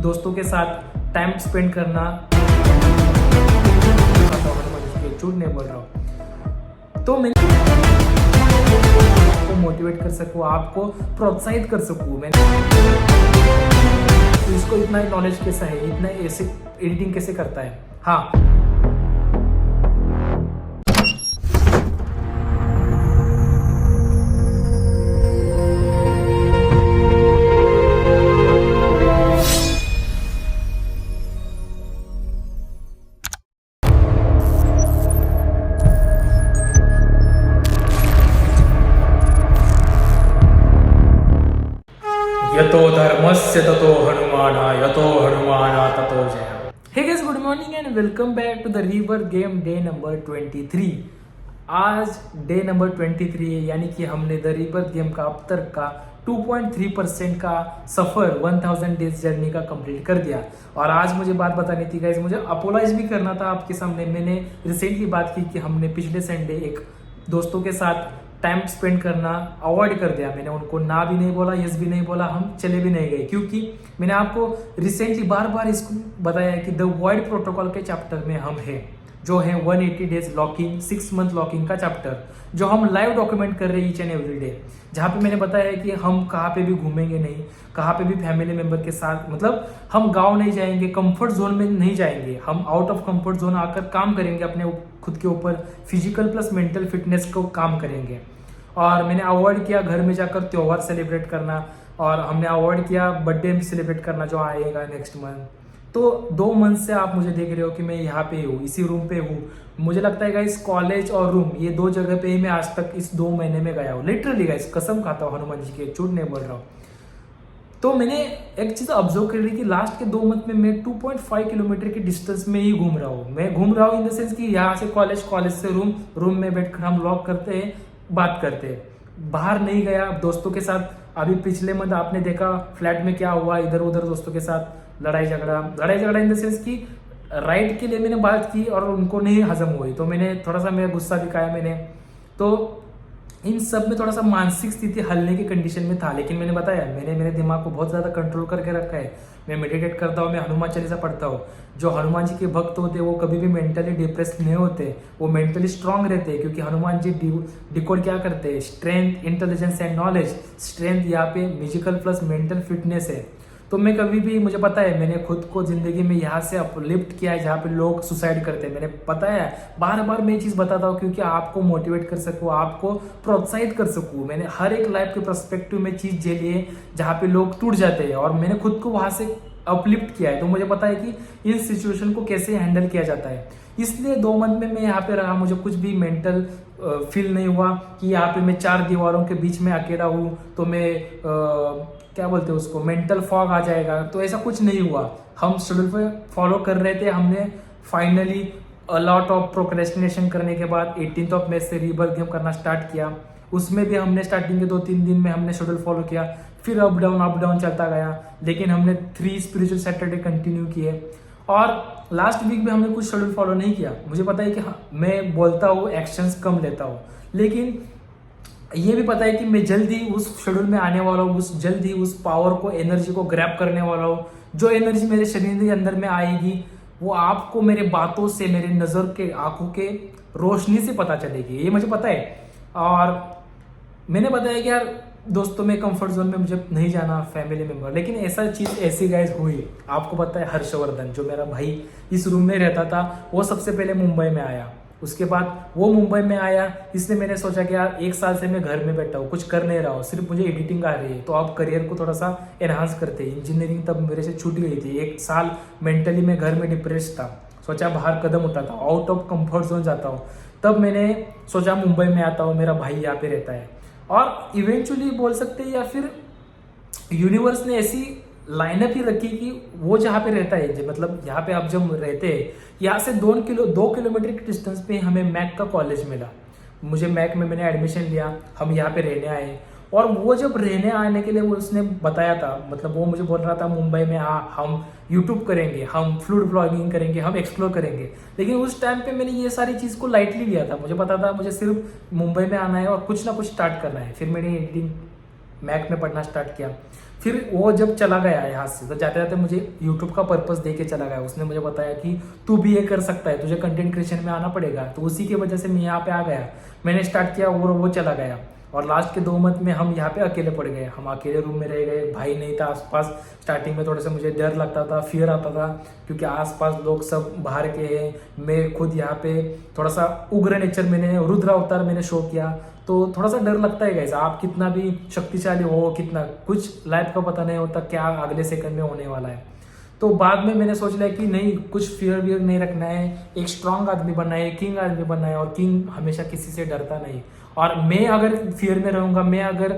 दोस्तों के साथ टाइम स्पेंड करना, झूठ नहीं बोल रहा हूँ, तो मैं आपको मोटिवेट कर सकूँ, आपको प्रोत्साहित कर सकूँ। मैं तो इसको इतना नॉलेज कैसा है, इतना ऐसे एडिटिंग कैसे करता है। हाँ, यतो धर्मस्य ततो हनुमाना, यतो हनुमाना ततो जय। Hey guys, good morning and welcome back to the rebirth game day number 23। आज डे नंबर 23 है, यानी कि हमने द रीबर्थ गेम का अब तक का 2.3% का सफर 1000 डेज जर्नी का कंप्लीट कर दिया। और आज मुझे बात बतानी थी गाइस, मुझे अपोलाइज भी करना था आपके सामने। मैंने रिसेंटली बात की कि हमने पिछले संडे एक दोस्तों के साथ टाइम स्पेंड करना अवॉइड कर दिया। मैंने उनको ना भी नहीं बोला, यस भी नहीं बोला, हम चले भी नहीं गए, क्योंकि मैंने आपको रिसेंटली बार बार इसको बताया कि द वॉइड प्रोटोकॉल के चैप्टर में हम हैं, जो है 180 डेज लॉकिंग, 6 मंथ लॉकिंग का चैप्टर, जो हम लाइव डॉक्यूमेंट कर रहे हैं ईच एंड एवरी डे। जहाँ पे मैंने बताया कि हम कहाँ पे भी घूमेंगे नहीं, कहाँ पे भी फैमिली मेंबर के साथ, मतलब हम गांव नहीं जाएंगे, कंफर्ट जोन में नहीं जाएंगे, हम आउट ऑफ कंफर्ट जोन आकर काम करेंगे, अपने खुद के ऊपर फिजिकल प्लस मेंटल फिटनेस को काम करेंगे। और मैंने अवॉइड किया घर में जाकर त्योहार सेलिब्रेट करना, और हमने अवॉइड किया बर्थडे सेलिब्रेट करना जो आएगा नेक्स्ट मंथ। तो 2 मंथ से आप मुझे देख रहे हो कि मैं यहाँ पे हूँ, इसी रूम पे हूँ। मुझे लगता है गाइस, कॉलेज और रूम, ये 2 जगह पे ही मैं आज तक इस 2 महीने में गया हूँ। लिटरली गाइस, कसम खाता हूँ हनुमान जी के, झूठ नहीं बोल रहा हूँ। तो मैंने एक चीज ऑब्जर्व कर ली कि लास्ट के 2 मंथ में मैं 2.5 किलोमीटर के डिस्टेंस में ही घूम रहा हूँ। मैं घूम रहा हूँ इन द सेंस कि यहाँ से कॉलेज, कॉलेज से रूम, रूम में बैठकर हम व्लॉग करते हैं, बात करते हैं। बाहर नहीं गया दोस्तों के साथ। अभी पिछले मंथ आपने देखा फ्लैट में क्या हुआ, इधर उधर दोस्तों के साथ लड़ाई झगड़ा इन द सेंस कि राइट के लिए मैंने बात की और उनको नहीं हजम हुई, तो मैंने थोड़ा सा मेरा गुस्सा दिखाया मैंने। तो इन सब में थोड़ा सा मानसिक स्थिति हलने की कंडीशन में था, लेकिन मैंने बताया मैंने मेरे दिमाग को बहुत ज़्यादा कंट्रोल करके रखा है। मैं मेडिटेट करता हूँ, मैं हनुमान चालीसा पढ़ता हूँ। जो हनुमान जी के भक्त होते हैं वो कभी भी मेंटली डिप्रेस्ड नहीं होते, वो मेंटली स्ट्रांग रहते हैं, क्योंकि हनुमान जी डिकोड क्या करते हैं, strength, intelligence and knowledge. Strength यहाँ पे म्यूजिकल प्लस मेंटल फिटनेस है। तो मैं कभी भी, मुझे पता है मैंने खुद को जिंदगी में यहाँ से अपलिफ्ट किया है जहाँ पे लोग सुसाइड करते हैं। मैंने पता है, बार बार मैं ये चीज़ बताता हूँ क्योंकि आपको मोटिवेट कर सकूँ, आपको प्रोत्साहित कर सकूँ। मैंने हर एक लाइफ के पर्सपेक्टिव में चीज़ झेली है जहाँ पे लोग टूट जाते हैं, और मैंने खुद को वहाँ से अपलिफ्ट किया है। तो मुझे पता है कि इस सिचुएशन को कैसे हैंडल किया जाता है। इसलिए 2 मंथ में मैं यहाँ पे रहा, मुझे कुछ भी मेंटल फील नहीं हुआ कि यहाँ पे मैं 4 दीवारों के बीच में अकेला हूँ, तो मैं क्या बोलते हैं उसको, मेंटल फॉग आ जाएगा। तो ऐसा कुछ नहीं हुआ। हम शेड्यूल पे फॉलो कर रहे थे। हमने फाइनली लॉट ऑफ प्रोक्रेस्टिनेशन करने के बाद 18 ऑफ मई से रीबर्थ गेम करना स्टार्ट किया। उसमें भी हमने स्टार्टिंग के 2-3 दिन में हमने शेड्यूल फॉलो किया, फिर अप डाउन चलता गया, लेकिन हमने 3 स्पिरिचुअल सैटरडे कंटिन्यू किए। और लास्ट वीक में हमने कुछ शेड्यूल फॉलो नहीं किया। मुझे पता है कि हाँ, मैं बोलता हूँ, एक्शंस कम लेता हूँ, लेकिन ये भी पता है कि मैं जल्द ही उस शेड्यूल में आने वाला हूँ, जल्द ही उस पावर को, एनर्जी को ग्रैब करने वाला हूँ। जो एनर्जी मेरे शरीर के अंदर में आएगी वो आपको मेरे बातों से, मेरे नज़र के, आंखों के रोशनी से पता चलेगी, ये मुझे पता है। और मैंने बताया कि यार दोस्तों में कंफर्ट जोन में मुझे नहीं जाना, फैमिली मेंबर, लेकिन ऐसा चीज़ ऐसी गाइस हुई। आपको पता है हर्षवर्धन, जो मेरा भाई इस रूम में रहता था, वो सबसे पहले मुंबई में आया। उसके बाद वो मुंबई में आया, इसलिए मैंने सोचा कि यार 1 साल से मैं घर में बैठा हूँ, कुछ कर नहीं रहा हूँ, सिर्फ मुझे एडिटिंग आ रही है, तो आप करियर को थोड़ा सा एनहांस करते हैं। इंजीनियरिंग तब मेरे से छूट गई थी। 1 साल मेंटली मैं घर में डिप्रेस था, सोचा बाहर कदम उठाता हूँ, आउट ऑफ कंफर्ट जोन जाता हूँ। तब मैंने सोचा मुंबई में आता हूँ, मेरा भाई यहाँ पे रहता है। और इवेंचुअली बोल सकते हैं, या फिर यूनिवर्स ने ऐसी लाइनअप ही रखी कि वो जहाँ पे रहता है, मतलब यहाँ पे आप जब रहते हैं, यहाँ से 2 किलोमीटर के डिस्टेंस पे हमें मैक का कॉलेज मिला। मुझे मैक में मैंने एडमिशन लिया, हम यहाँ पे रहने आए। और वो जब रहने आने के लिए वो उसने बताया था, मतलब वो मुझे बोल रहा था मुंबई में हम यूट्यूब करेंगे, हम फूड ब्लॉगिंग करेंगे, हम एक्सप्लोर करेंगे। लेकिन उस टाइम पे मैंने ये सारी चीज़ को लाइटली लिया था। मुझे पता था मुझे सिर्फ मुंबई में आना है और कुछ ना कुछ स्टार्ट करना है। फिर मैंने एडिटिंग मैक में पढ़ना स्टार्ट किया। फिर वो जब चला गया यहाँ से तो जाते जाते मुझे यूट्यूब का पर्पस दे के चला गया। उसने मुझे बताया कि तू भी ये कर सकता है, तुझे कंटेंट क्रिएशन में आना पड़ेगा। तो उसी की वजह से मैं यहाँ पे आ गया, मैंने स्टार्ट किया और वो चला गया। और लास्ट के 2 मंथ में हम यहाँ पे अकेले पड़ गए, हम अकेले रूम में रह गए, भाई नहीं था आसपास। स्टार्टिंग में थोड़ा सा मुझे डर लगता था, फियर आता था, क्योंकि आसपास लोग सब बाहर के हैं, मैं खुद यहाँ पे थोड़ा सा उग्र नेचर, मैंने रुद्र अवतार मैंने शो किया, तो थोड़ा सा डर लगता है गाइस। आप कितना भी शक्तिशाली हो, कितना कुछ लाइफ का पता नहीं होता क्या अगले सेकंड में होने वाला है। तो बाद में मैंने सोच लिया कि नहीं, कुछ फियर वियर नहीं रखना है, एक स्ट्रांग आदमी बनना है, किंग आदमी बनना है। और किंग हमेशा किसी से डरता नहीं। और मैं अगर फियर में रहूंगा, मैं अगर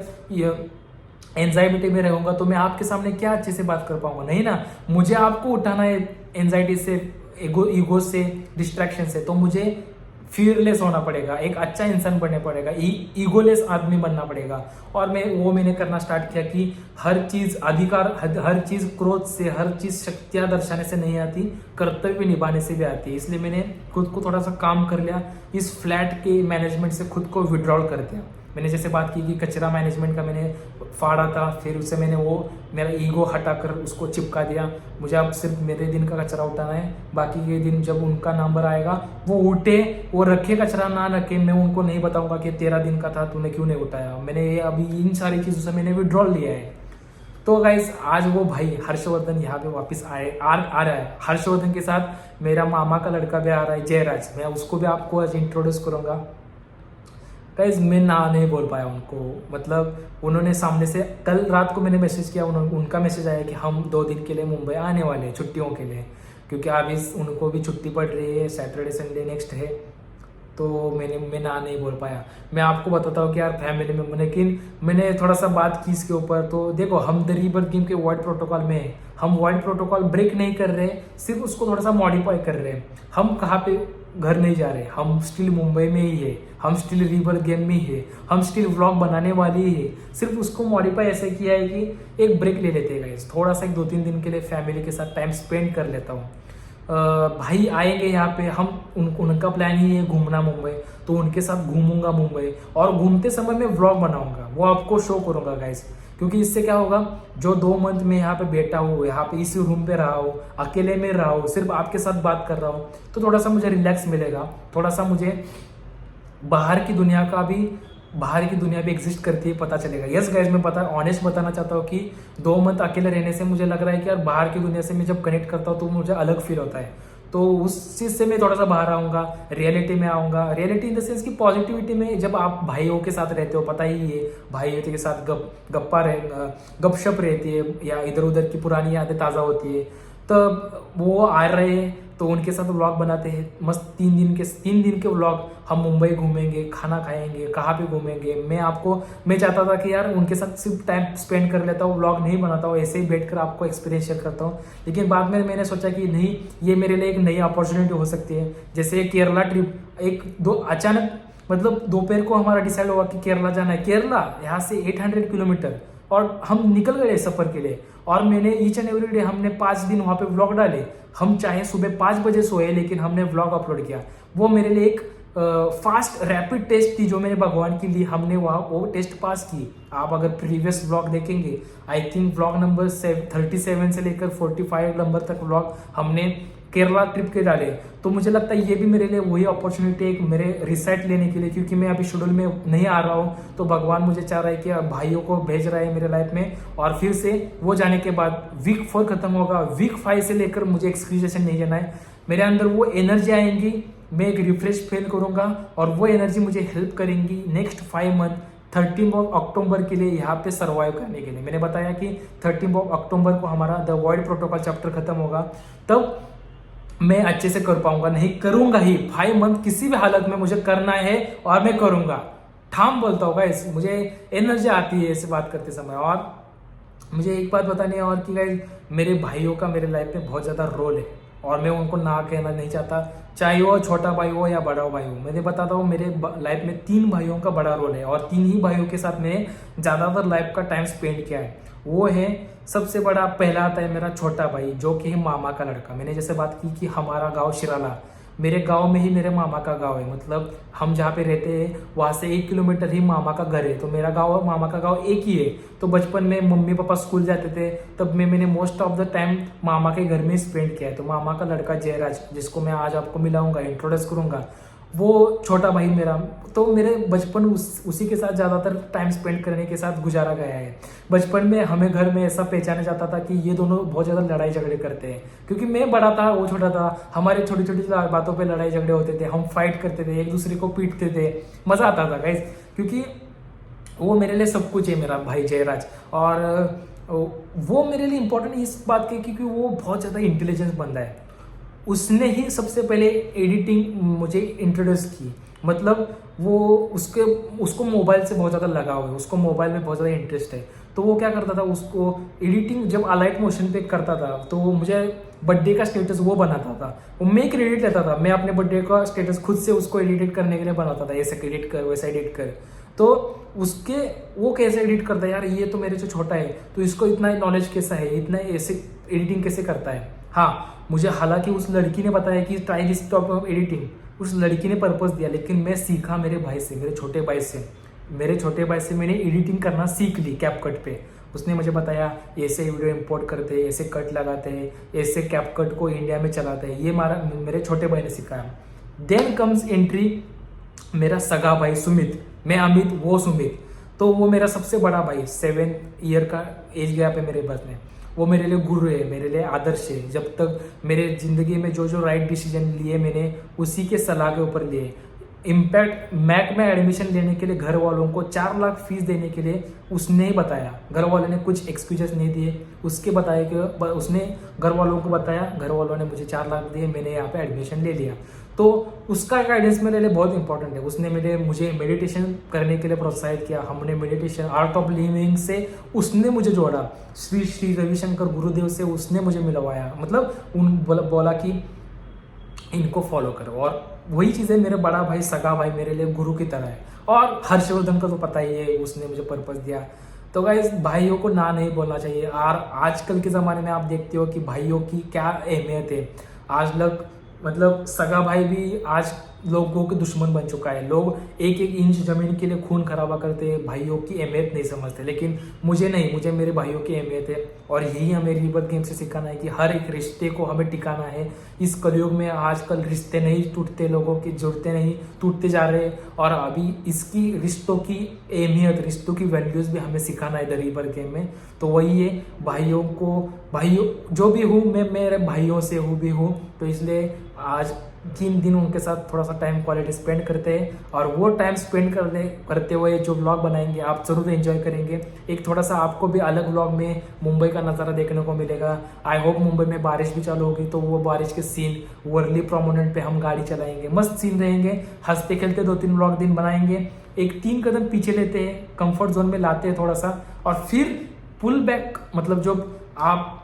एंजाइटी में रहूंगा, तो मैं आपके सामने क्या अच्छे से बात कर पाऊंगा? नहीं ना। मुझे आपको उठाना है एंजाइटी से, ईगो से, डिस्ट्रैक्शन से। तो मुझे फियरलेस होना पड़ेगा, एक अच्छा इंसान बनना पड़ेगा, ईगोलेस आदमी बनना पड़ेगा। और मैंने करना स्टार्ट किया कि हर चीज अधिकार, हर चीज क्रोध से, हर चीज शक्तियां दर्शाने से नहीं आती, कर्तव्य निभाने से भी आती है। इसलिए मैंने खुद को थोड़ा सा काम कर लिया, इस फ्लैट के मैनेजमेंट से खुद को विड्रॉल कर दिया। मैंने जैसे बात की कि कचरा मैनेजमेंट का मैंने फाड़ा था, फिर उससे मैंने वो मेरा ईगो हटाकर उसको चिपका दिया। मुझे अब सिर्फ मेरे दिन का कचरा उठाना है, बाकी के दिन जब उनका नंबर आएगा वो उठे, वो रखे कचरा ना रखे, मैं उनको नहीं बताऊंगा कि तेरा दिन का था, तूने क्यों नहीं उठाया। मैंने ये अभी इन सारी चीज़ों से मैंने विड्रॉल लिया है। तो गाइस आज वो भाई हर्षवर्धन यहाँ पे वापस आ रहा है। हर्षवर्धन के साथ मेरा मामा का लड़का भी आ रहा है, जयराज। मैं उसको भी आपको आज इंट्रोड्यूस करूंगा। गाइस मैं ना नहीं बोल पाया उनको, मतलब उन्होंने सामने से, कल रात को मैंने मैसेज किया, उनका मैसेज आया कि हम 2 दिन के लिए मुंबई आने वाले हैं छुट्टियों के लिए, क्योंकि अभी उनको भी छुट्टी पड़ रही है, सैटरडे संडे नेक्स्ट है। तो मैं ना नहीं बोल पाया। मैं आपको बताता हूँ कि यार फैमिली में, लेकिन मैंने थोड़ा सा बात की इसके ऊपर। तो देखो, हम द रीबर्थ गेम के वर्ल्ड प्रोटोकॉल में हैं, हम वर्ल्ड प्रोटोकॉल ब्रेक नहीं कर रहे, सिर्फ उसको थोड़ा सा मॉडिफाई कर रहे हैं। हम कहाँ पे घर नहीं जा रहे, हम स्टिल मुंबई में ही है, हम स्टिल रीबर्थ गेम में ही है, हम स्टिल व्लॉग बनाने वाले ही है। सिर्फ उसको मॉडिफाई ऐसे किया है कि एक ब्रेक ले लेते हैं गाइस, थोड़ा सा 2-3 दिन के लिए फैमिली के साथ टाइम स्पेंड कर लेता हूँ। भाई आएंगे यहाँ पे, हम उनका प्लान ही है घूमना मुंबई, तो उनके साथ घूमूंगा मुंबई, और घूमते समय में व्लॉग बनाऊंगा, वो आपको शो करूंगा गाइस। क्योंकि इससे क्या होगा, जो 2 मंथ में यहाँ पे बैठा हूँ, यहाँ पे इसी रूम पे रहा हूँ, अकेले में रहा हूँ, सिर्फ आपके साथ बात कर रहा हूँ, तो थोड़ा सा मुझे रिलैक्स मिलेगा, थोड़ा सा मुझे बाहर की दुनिया भी एग्जिस्ट करती है पता चलेगा। यस गाइस, मैं ऑनेस्ट बताना चाहता हूँ कि 2 मंथ अकेले रहने से मुझे लग रहा है कि यार बाहर की दुनिया से मैं जब कनेक्ट करता हूँ तो मुझे अलग फील होता है। तो उस चीज़ से मैं थोड़ा सा बाहर आऊँगा, रियलिटी में आऊँगा। रियलिटी इन द सेंस की पॉजिटिविटी में, जब आप भाइयों के साथ रहते हो, पता ही है, भाइयों के साथ गपशप रहती है, या इधर उधर की पुरानी यादें ताज़ा होती है, तब वो आ रहे हैं तो उनके साथ व्लॉग बनाते हैं मस्त। 3 दिन के व्लॉग, हम मुंबई घूमेंगे, खाना खाएंगे, कहाँ पे घूमेंगे। मैं चाहता था कि यार उनके साथ सिर्फ टाइम स्पेंड कर लेता हूँ, व्लॉग नहीं बनाता हूँ, ऐसे ही बैठकर आपको एक्सपीरियंस शेयर करता हूँ। लेकिन बाद में मैंने सोचा कि नहीं, ये मेरे लिए एक नई अपॉर्चुनिटी हो सकती है। जैसे केरला ट्रिप, अचानक मतलब दोपहर को हमारा डिसाइड हुआ कि केरला जाना है। केरला यहाँ से 800 किलोमीटर, और हम निकल गए सफर के लिए। और मैंने ईच एंड एवरी डे, हमने 5 दिन वहाँ पे व्लॉग डाले। हम चाहे सुबह 5 बजे सोए, लेकिन हमने व्लॉग अपलोड किया। वो मेरे लिए एक फास्ट रैपिड टेस्ट थी जो मैंने भगवान के लिए, हमने वहाँ वो टेस्ट पास की। आप अगर प्रीवियस व्लॉग देखेंगे, आई थिंक व्लॉग नंबर 37 से लेकर 45 नंबर तक व्लॉग हमने केरला ट्रिप के डाले। तो मुझे लगता है ये भी मेरे लिए वही अपॉर्चुनिटी है मेरे रिसेट लेने के लिए, क्योंकि मैं अभी शेड्यूल में नहीं आ रहा हूँ। तो भगवान मुझे चाह रहा है कि भाइयों को भेज रहा है मेरे लाइफ में। और फिर से वो जाने के बाद वीक 4 खत्म होगा, वीक 5 से लेकर मुझे एक्सक्रीजेशन नहीं जाना है। मेरे अंदर वो एनर्जी आएंगी, मैं एक रिफ्रेश फील करूंगा, और वो एनर्जी मुझे हेल्प करेंगी नेक्स्ट 5 मंथ 13 अक्टूबर के लिए यहाँ पे सर्वाइव करने के लिए। मैंने बताया कि 13 अक्टूबर को हमारा द वर्ल्ड प्रोटोकॉल चैप्टर खत्म होगा, तब मैं अच्छे से कर पाऊंगा। नहीं करूंगा ही, 5 मंथ किसी भी हालत में मुझे करना है, और मैं करूंगा। ठाम बोलता हूँ गाइस, मुझे एनर्जी आती है ऐसे बात करते समय। और मुझे एक बात बतानी है और कि गाइस, मेरे भाइयों का मेरे लाइफ में बहुत ज़्यादा रोल है, और मैं उनको ना कहना नहीं चाहता, चाहे वो छोटा भाई हो या बड़ा भाई हो। मैं बताता हूँ, मेरे लाइफ में 3 भाइयों का बड़ा रोल है, और 3 ही भाइयों के साथ मैंने ज़्यादातर लाइफ का टाइम स्पेंड किया है। वो है, सबसे बड़ा पहला आता है मेरा छोटा भाई, जो कि है मामा का लड़का। मैंने जैसे बात की कि हमारा गांव शिराला, मेरे गांव में ही मेरे मामा का गांव है, मतलब हम जहाँ पे रहते हैं वहाँ से 1 किलोमीटर ही मामा का घर है, तो मेरा गांव और मामा का गांव एक ही है। तो बचपन में मम्मी पापा स्कूल जाते थे तब मैंने मोस्ट ऑफ द टाइम मामा के घर में स्पेंड किया है। तो मामा का लड़का जयराज, जिसको मैं आज आपको मिलाऊंगा, इंट्रोड्यूस करूंगा, वो छोटा भाई मेरा, तो मेरे बचपन उसी के साथ ज़्यादातर टाइम स्पेंड करने के साथ गुजारा गया है। बचपन में हमें घर में ऐसा पहचाना जाता था कि ये दोनों बहुत ज़्यादा लड़ाई झगड़े करते हैं, क्योंकि मैं बड़ा था वो छोटा था, हमारे छोटी छोटी बातों पे लड़ाई झगड़े होते थे, हम फाइट करते थे, एक दूसरे को पीटते थे, मज़ा आता था गाइस, क्योंकि वो मेरे लिए सब कुछ है, मेरा भाई जयराज। और वो मेरे लिए इम्पोर्टेंट इस बात की क्योंकि वो बहुत ज़्यादा इंटेलिजेंस बंदा है। उसने ही सबसे पहले एडिटिंग मुझे इंट्रोड्यूस की, मतलब वो उसको मोबाइल से बहुत ज़्यादा लगाव है, उसको मोबाइल में बहुत ज़्यादा इंटरेस्ट है। तो वो क्या करता था, उसको एडिटिंग जब अलाइट मोशन पे करता था तो वो मुझे बर्थडे का स्टेटस वो बनाता था, वो मैं क्रेडिट लेता था, मैं अपने बर्थडे का स्टेटस खुद से उसको एडिट करने के लिए बनाता था, ऐसे एडिट कर वैसा एडिट कर। तो उसके वो कैसे एडिट करता है यार, ये तो मेरे से छोटा है, तो इसको इतना नॉलेज कैसा है, इतना ऐसे एडिटिंग कैसे करता है। हाँ, मुझे हालांकि उस लड़की ने बताया कि try this top of editing, उस लड़की ने पर्पस दिया, लेकिन मैं सीखा मेरे भाई से, मेरे छोटे भाई से मैंने एडिटिंग करना सीख ली कैपकट पे। उसने मुझे बताया ऐसे वीडियो इंपोर्ट करते हैं, ऐसे कट लगाते हैं, ऐसे कैपकट को इंडिया में चलाते हैं, ये मेरे छोटे भाई ने सिखाया। देन कम्स एंट्री मेरा सगा भाई सुमित, मैं अमित वो सुमित, तो वो मेरा सबसे बड़ा भाई, 7 ईयर का एज गैप है मेरे बस में। वो मेरे लिए गुरु है, मेरे लिए आदर्श है। जब तक मेरे ज़िंदगी में जो राइट डिसीजन लिए मैंने उसी के सलाह के ऊपर लिए। इम्पैक्ट मैक में एडमिशन लेने के लिए घर वालों को 4 लाख फीस देने के लिए उसने ही बताया, घर वालों ने कुछ एक्सक्यूजेस नहीं दिए, उसके बताया कि उसने घर वालों को बताया, घर वालों ने मुझे 4 लाख दिए, मैंने यहाँ पे एडमिशन ले लिया। तो उसका गाइडेंस मेरे लिए बहुत इंपॉर्टेंट है। उसने मुझे मेडिटेशन करने के लिए प्रोत्साहित किया, हमने मेडिटेशन आर्ट ऑफ लिविंग से उसने मुझे जोड़ा, श्री श्री रविशंकर गुरुदेव से उसने मुझे मिलवाया, मतलब बोला कि इनको फॉलो करो। और वही चीज़ें मेरे बड़ा भाई सगा भाई मेरे लिए गुरु की तरह है। और हर्षवर्धन का तो पता ही है, उसने मुझे पर्पस दिया। तो गाइस, भाइयों को ना नहीं बोलना चाहिए। और आजकल के ज़माने में आप देखते हो कि भाइयों की क्या अहमियत है। आज लोग मतलब सगा भाई भी आज लोगों के दुश्मन बन चुका है। लोग एक एक इंच जमीन के लिए खून खराबा करते हैं, भाइयों की अहमियत नहीं समझते। लेकिन मुझे नहीं, मुझे मेरे भाइयों की अहमियत है। और यही हमें रीबर्थ गेम से सिखाना है कि हर एक रिश्ते को हमें टिकाना है। इस कलयुग में आजकल रिश्ते नहीं टूटते, लोगों के जुड़ते नहीं, टूटते जा रहे हैं। और अभी इसकी रिश्तों की अहमियत, रिश्तों की वैल्यूज़ भी हमें सिखाना है रीबर्थ गेम में। तो वही है, भाइयों जो भी हूँ मैं मेरे भाइयों से हूँ भी हूँ, तो इसलिए आज 3 दिन उनके साथ थोड़ा सा टाइम क्वालिटी स्पेंड करते हैं। और वो टाइम स्पेंड करते हुए जो व्लॉग बनाएंगे आप ज़रूर एंजॉय करेंगे। एक थोड़ा सा आपको भी अलग व्लॉग में मुंबई का नज़ारा देखने को मिलेगा। आई होप मुंबई में बारिश भी चालू होगी, तो वो बारिश के सीन वर्ली प्रोमोनेंट पे हम गाड़ी चलाएंगे, मस्त सीन रहेंगे, हंसते खेलते 2-3 व्लॉग दिन बनाएंगे। एक 3 कदम पीछे लेते हैं, कंफर्ट जोन में लाते हैं थोड़ा सा, और फिर पुल बैक, मतलब जब आप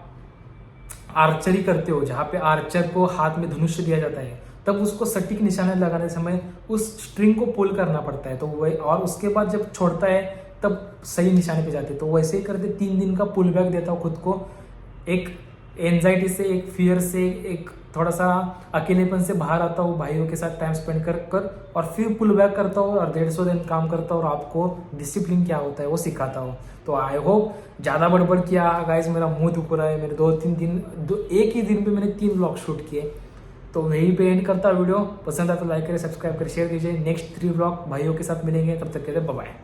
आर्चरी करते हो, जहाँ पे आर्चर को हाथ में धनुष्य दिया जाता है, तब उसको सटीक निशाने लगाने समय उस स्ट्रिंग को पुल करना पड़ता है। तो वही, और उसके बाद जब छोड़ता है तब सही निशाने पे जाते हैं। तो वैसे ही करते 3 दिन का पुल बैक देता हूँ खुद को, एक एंजाइटी से, एक फियर से, एक थोड़ा सा अकेलेपन से बाहर आता हूँ, भाइयों के साथ टाइम स्पेंड कर और फिर पुल बैक करता हूँ और 150 दिन काम करता हूँ और आपको डिसिप्लिन क्या होता है वो सिखाता हूँ। तो आई होप ज़्यादा बड़बड़ किया गाइस, मेरा मुंह दुख रहा है। मेरे 2-3 दिन एक ही दिन पे मैंने 3 व्लॉग शूट किए। तो वहीं पे एंड करता वीडियो। पसंद आया तो लाइक करें, सब्सक्राइब करें, शेयर कीजिए। नेक्स्ट 3 व्लॉग भाइयों के साथ मिलेंगे, तब तक के लिए बाय बाय।